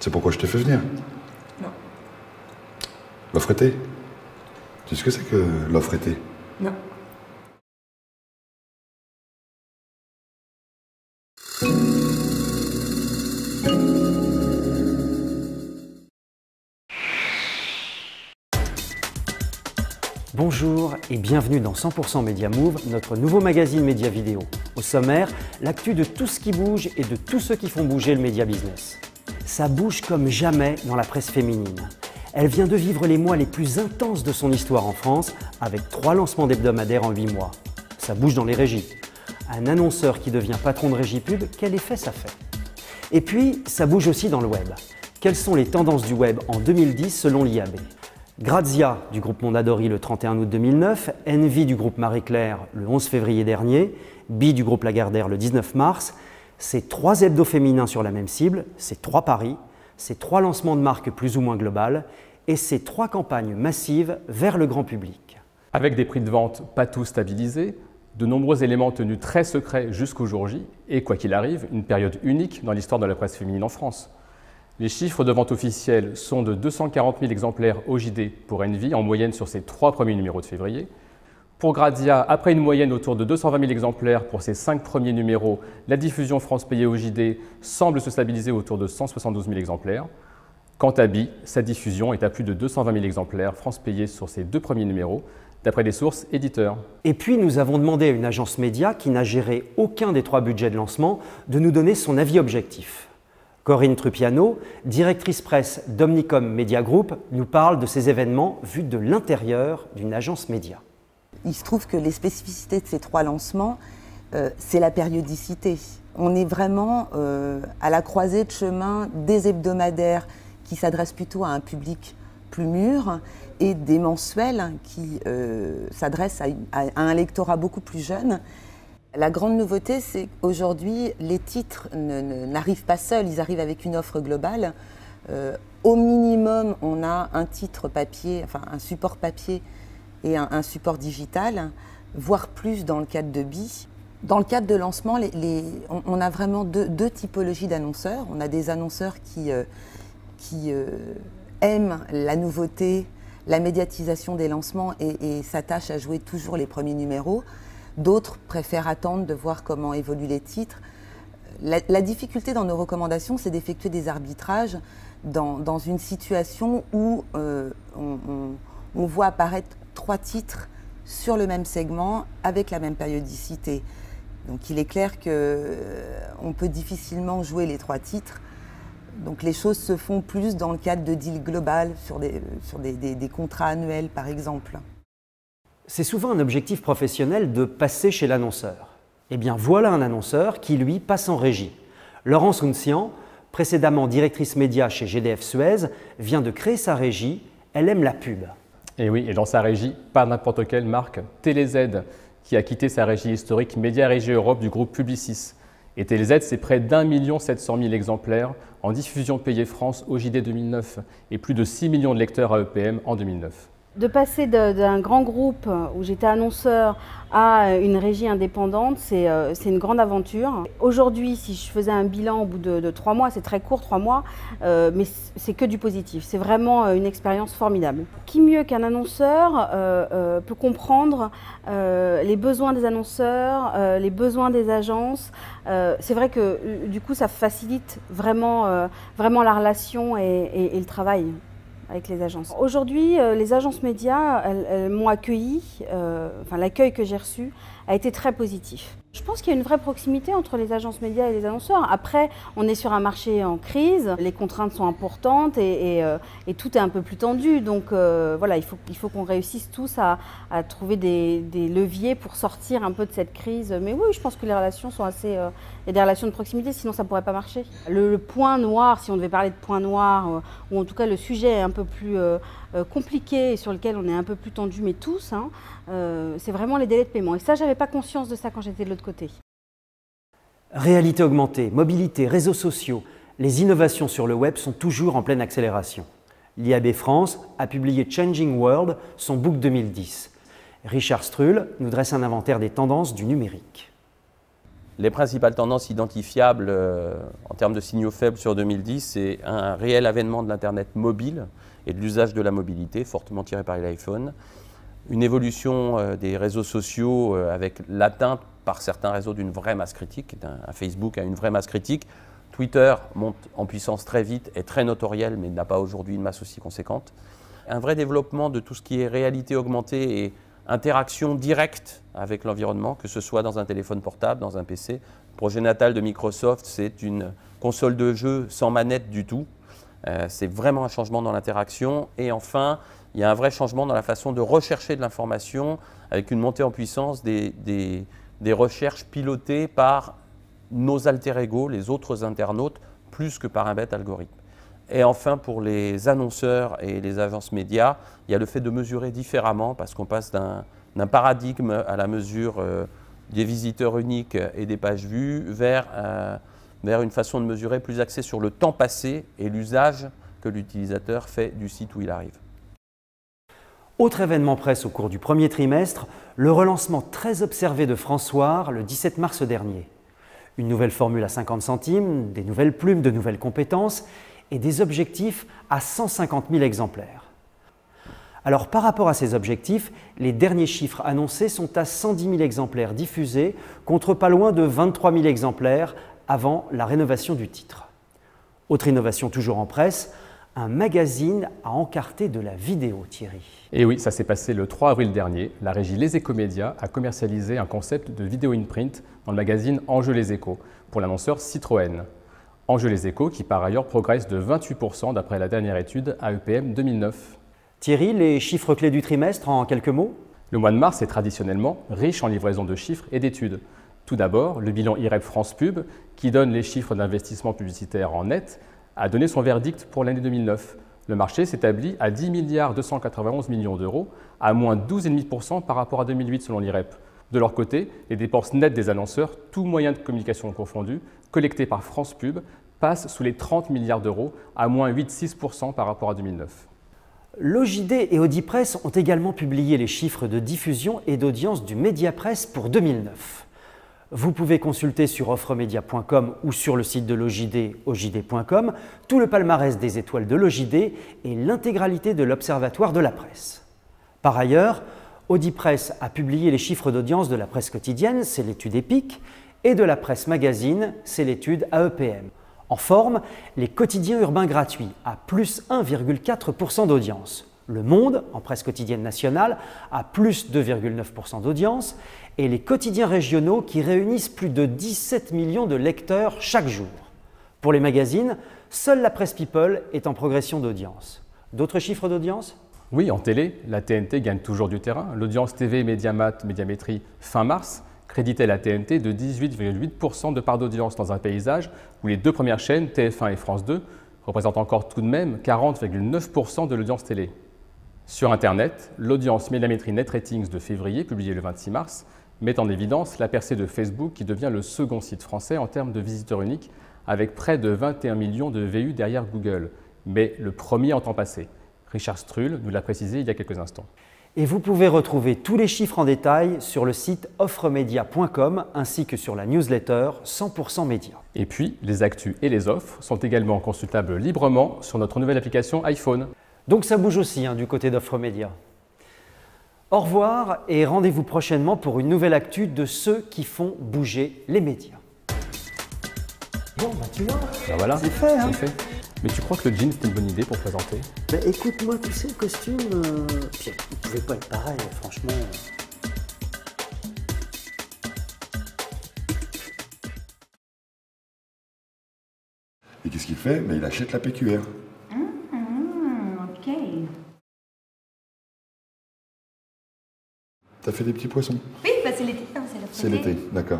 C'est pourquoi je t'ai fait venir. Non. L'offre été. Tu sais ce que c'est que l'offre été? Non. Bonjour et bienvenue dans 100% Media Move, notre nouveau magazine média vidéo. Au sommaire, l'actu de tout ce qui bouge et de tous ceux qui font bouger le média business. Ça bouge comme jamais dans la presse féminine. Elle vient de vivre les mois les plus intenses de son histoire en France, avec 3 lancements d'hebdomadaires en 8 mois. Ça bouge dans les régies. Un annonceur qui devient patron de régie pub, quel effet ça fait? Et puis, ça bouge aussi dans le web. Quelles sont les tendances du web en 2010 selon l'IAB? Grazia du groupe Mondadori le 31 août 2009, Envy du groupe Marie-Claire le 11 février dernier, Bi du groupe Lagardère le 19 mars, c'est 3 hebdos féminins sur la même cible, c'est 3 paris, c'est 3 lancements de marques plus ou moins globales et c'est 3 campagnes massives vers le grand public. Avec des prix de vente pas tous stabilisés, de nombreux éléments tenus très secrets jusqu'au jour J et quoi qu'il arrive, une période unique dans l'histoire de la presse féminine en France. Les chiffres de vente officiels sont de 240 000 exemplaires au JD pour Envy, en moyenne sur ses 3 premiers numéros de février. Pour Grazia, après une moyenne autour de 220 000 exemplaires pour ses 5 premiers numéros, la diffusion France payée au JD semble se stabiliser autour de 172 000 exemplaires. Quant à Bi, sa diffusion est à plus de 220 000 exemplaires France payée sur ses 2 premiers numéros, d'après des sources éditeurs. Et puis nous avons demandé à une agence média qui n'a géré aucun des 3 budgets de lancement de nous donner son avis objectif. Corinne Trupiano, directrice presse d'Omnicom Media Group, nous parle de ces événements vus de l'intérieur d'une agence média. Il se trouve que les spécificités de ces 3 lancements, c'est la périodicité. On est vraiment à la croisée de chemin des hebdomadaires qui s'adressent plutôt à un public plus mûr et des mensuels qui s'adressent à un lectorat beaucoup plus jeune. La grande nouveauté, c'est qu'aujourd'hui, les titres n'arrivent pas seuls, ils arrivent avec une offre globale. Au minimum, on a un titre papier, enfin un support papier et un support digital, voire plus dans le cadre de Bi. Dans le cadre de lancement, on a vraiment deux typologies d'annonceurs. On a des annonceurs qui aiment la nouveauté, la médiatisation des lancements et s'attachent à jouer toujours les premiers numéros. D'autres préfèrent attendre de voir comment évoluent les titres. La difficulté dans nos recommandations, c'est d'effectuer des arbitrages dans une situation où on voit apparaître 3 titres sur le même segment avec la même périodicité. Donc il est clair qu'on peut difficilement jouer les 3 titres. Donc les choses se font plus dans le cadre de deals global, sur des contrats annuels par exemple. C'est souvent un objectif professionnel de passer chez l'annonceur. Eh bien voilà un annonceur qui, lui, passe en régie. Laurence Ounsian, précédemment directrice média chez GDF Suez, vient de créer sa régie. Elle aime la pub. Et oui, et dans sa régie, pas n'importe quelle marque, TéléZ, qui a quitté sa régie historique Média Régie Europe du groupe Publicis. Et TéléZ, c'est près d'1 700 000 exemplaires en diffusion payée France au JD 2009 et plus de 6 millions de lecteurs à EPM en 2009. De passer d'un grand groupe où j'étais annonceur à une régie indépendante, c'est une grande aventure. Aujourd'hui, si je faisais un bilan au bout de 3 mois, c'est très court, 3 mois, mais c'est que du positif. C'est vraiment une expérience formidable. Qui mieux qu'un annonceur peut comprendre les besoins des annonceurs, les besoins des agences. C'est vrai que du coup, ça facilite vraiment la relation et le travail avec les agences. Aujourd'hui, les agences médias, elles m'ont accueilli, enfin l'accueil que j'ai reçu a été très positif. Je pense qu'il y a une vraie proximité entre les agences médias et les annonceurs. Après, on est sur un marché en crise, les contraintes sont importantes et tout est un peu plus tendu. Donc voilà, il faut qu'on réussisse tous à trouver des leviers pour sortir un peu de cette crise. Mais oui, je pense que les relations sont assez... il y a des relations de proximité, sinon ça ne pourrait pas marcher. Le point noir, si on devait parler de point noir, ou en tout cas le sujet est un peu plus compliqué et sur lequel on est un peu plus tendu, mais tous, hein, c'est vraiment les délais de paiement. Et ça, je n'avais pas conscience de ça quand j'étais de l'autre côté. Réalité augmentée, mobilité, réseaux sociaux, les innovations sur le web sont toujours en pleine accélération. L'IAB France a publié Changing World, son book 2010. Richard Strull nous dresse un inventaire des tendances du numérique. Les principales tendances identifiables en termes de signaux faibles sur 2010, c'est un réel avènement de l'Internet mobile et de l'usage de la mobilité, fortement tiré par l'iPhone. Une évolution des réseaux sociaux avec l'atteinte par certains réseaux d'une vraie masse critique. Un Facebook a une vraie masse critique. Twitter monte en puissance très vite, est très notoriel, mais n'a pas aujourd'hui une masse aussi conséquente. Un vrai développement de tout ce qui est réalité augmentée et interaction directe avec l'environnement, que ce soit dans un téléphone portable, dans un PC. Le projet natal de Microsoft, c'est une console de jeu sans manette du tout. C'est vraiment un changement dans l'interaction. Et enfin, il y a un vrai changement dans la façon de rechercher de l'information avec une montée en puissance des recherches pilotées par nos alter-ego, les autres internautes, plus que par un bête algorithme. Et enfin, pour les annonceurs et les agences médias, il y a le fait de mesurer différemment parce qu'on passe d'un paradigme à la mesure des visiteurs uniques et des pages vues vers une façon de mesurer plus axée sur le temps passé et l'usage que l'utilisateur fait du site où il arrive. Autre événement presse au cours du premier trimestre, le relancement très observé de François le 17 mars dernier. Une nouvelle formule à 50 centimes, des nouvelles plumes, de nouvelles compétences et des objectifs à 150 000 exemplaires. Alors par rapport à ces objectifs, les derniers chiffres annoncés sont à 110 000 exemplaires diffusés contre pas loin de 23 000 exemplaires avant la rénovation du titre. Autre innovation toujours en presse, un magazine a encarté de la vidéo, Thierry. Et oui, ça s'est passé le 3 avril dernier. La régie Les Échos-Médias a commercialisé un concept de vidéo in print dans le magazine Enjeux Les Échos pour l'annonceur Citroën. Enjeux Les Échos qui par ailleurs progresse de 28% d'après la dernière étude AEPM 2009. Thierry, les chiffres clés du trimestre en quelques mots? Le mois de mars est traditionnellement riche en livraison de chiffres et d'études. Tout d'abord, le bilan IREP France Pub, qui donne les chiffres d'investissement publicitaire en net, a donné son verdict pour l'année 2009. Le marché s'établit à 10 291 millions d'euros, à moins 12,5% par rapport à 2008 selon l'IREP. De leur côté, les dépenses nettes des annonceurs, tous moyens de communication confondus, collectées par France Pub, passent sous les 30 milliards d'euros, à moins 8,6% par rapport à 2009. L'OJD et Audipresse ont également publié les chiffres de diffusion et d'audience du Mediapresse pour 2009. Vous pouvez consulter sur offremedia.com ou sur le site de l'OJD, ojd.com, tout le palmarès des étoiles de l'OJD et l'intégralité de l'Observatoire de la presse. Par ailleurs, Audipresse a publié les chiffres d'audience de la presse quotidienne, c'est l'étude EPIC, et de la presse magazine, c'est l'étude AEPM. En forme, les quotidiens urbains gratuits à plus 1,4% d'audience. Le Monde, en presse quotidienne nationale, à plus 2,9% d'audience. Et les quotidiens régionaux qui réunissent plus de 17 millions de lecteurs chaque jour. Pour les magazines, seule la presse People est en progression d'audience. D'autres chiffres d'audience? Oui, en télé, la TNT gagne toujours du terrain. L'audience TV Médiamétrie fin mars créditait la TNT de 18,8% de part d'audience dans un paysage où les deux premières chaînes, TF1 et France 2, représentent encore tout de même 40,9% de l'audience télé. Sur Internet, l'audience Médiamétrie Net Ratings de février, publiée le 26 mars, met en évidence la percée de Facebook qui devient le second site français en termes de visiteurs uniques avec près de 21 millions de VU derrière Google, mais le premier en temps passé. Richard Strull nous l'a précisé il y a quelques instants. Et vous pouvez retrouver tous les chiffres en détail sur le site offremedia.com ainsi que sur la newsletter 100% Média. Et puis, les actus et les offres sont également consultables librement sur notre nouvelle application iPhone. Donc ça bouge aussi du côté d'Offremedia. Au revoir et rendez-vous prochainement pour une nouvelle actu de ceux qui font bouger les médias. Bon, tu vois, voilà, c'est fait. C'est fait. Mais tu crois que le jean c'est une bonne idée pour présenter? Écoute-moi, tu sais, le costume, puis, il pouvait pas être pareil, franchement. Et qu'est-ce qu'il fait? Il achète la PQR. Ok. T'as fait des petits poissons? Oui, c'est l'été, c'est la C'est l'été, d'accord.